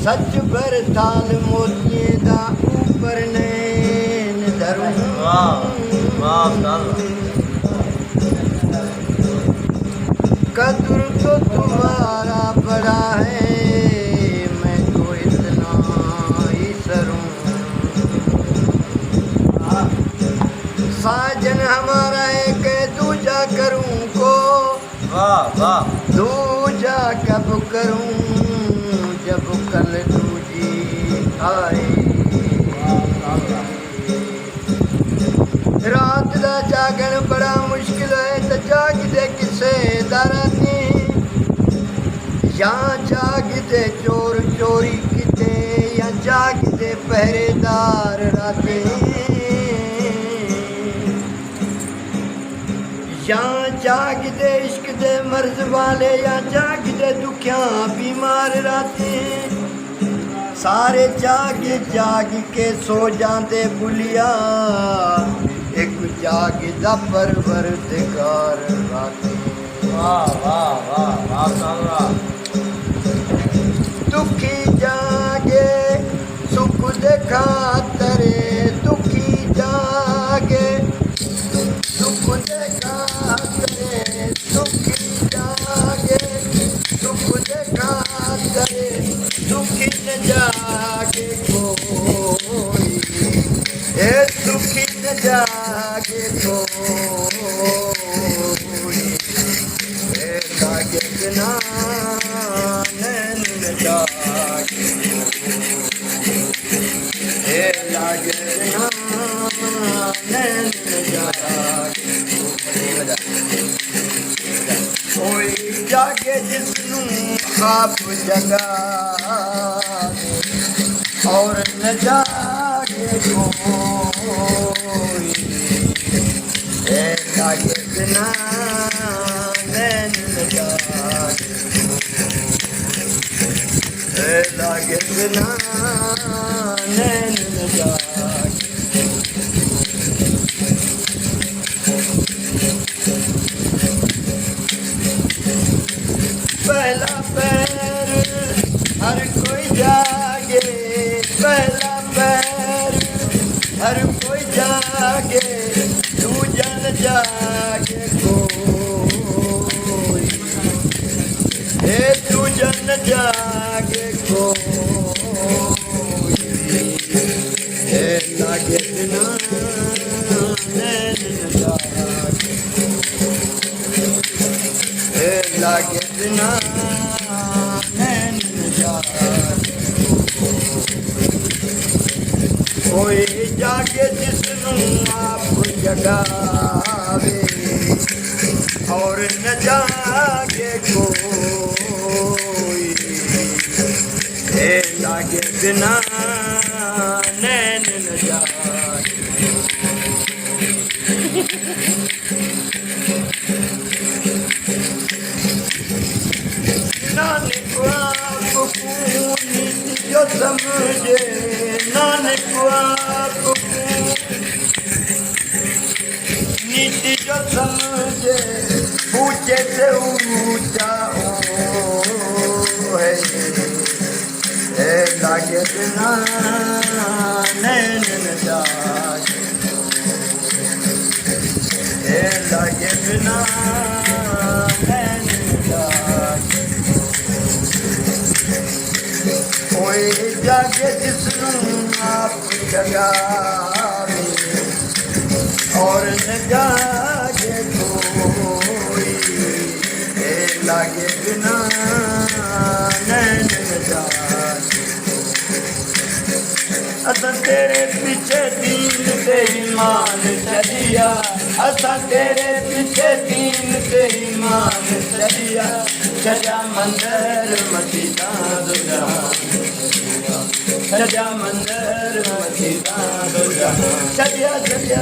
सच भर थाल मोतिए दा ऊपर नैन धरूं। कद्र तो तुम्हारा बड़ा है, मैं तो इतना ही सरूं। साजन हमारा एक दूजा करूं को, दूजा कब करूं जब कल दूजी आए। रात दा जागन बड़ा मुश्किल है, तो जागदे किसे दराती। या जागदे चोर चोरी किते, या जागदे पहरेदार राती। या जागदे इश्क दे मर्ज वाले, या जागदे दुखिया बीमार राती। सारे जाग जाग के सो जाते बुलिया, एक जागदा परवरदिगार राती। दुखी जागे सुख दे खातरे, दुखी जागे सुख दे खातरे, दुखी जागे सुख दे खातरे, दुखी न जागे कोई, ए दुखी न जागे कोई। ए लागे बिना नैन न जागे, ए लागे बिना नैन न जागे। कोई जागे जिसनू आप जगावे, और न जागे कोई। ए लागे बिना नैन न जागे, ए लागे बिना नैन न जागे। पहला पैर हर कोई जागे, पहला पैर हर कोई जागे, दूजा न जागे कोई। ए दूजा न जागे कोई। ए लागे बिना नैन न जागे, ए लागे बिना नैन न जागे। कोई जागे जिसनू आप जगावे, और न जागे कोई। ए लागे बिना नैन न जागे। नानक आपको जो समझे, नानक आपको नीति जो समझे, ऊंचे से ऊंचा ओ है। ए लागे बिना नैन न जागे, ए लागे बिना नैन न जागे। कोई जागे जिसनू आप जगावे, और न जागे कोई। ए लागे बिना नैन न जागे। असा तेरे पीछे दीन से ईमान चलिया, असा तेरे पीछे दीन से ईमान चलिया। सजा मंदिर मसीता दुजा, सजा मंदिर मसीता दुजा। चलिया चलिया।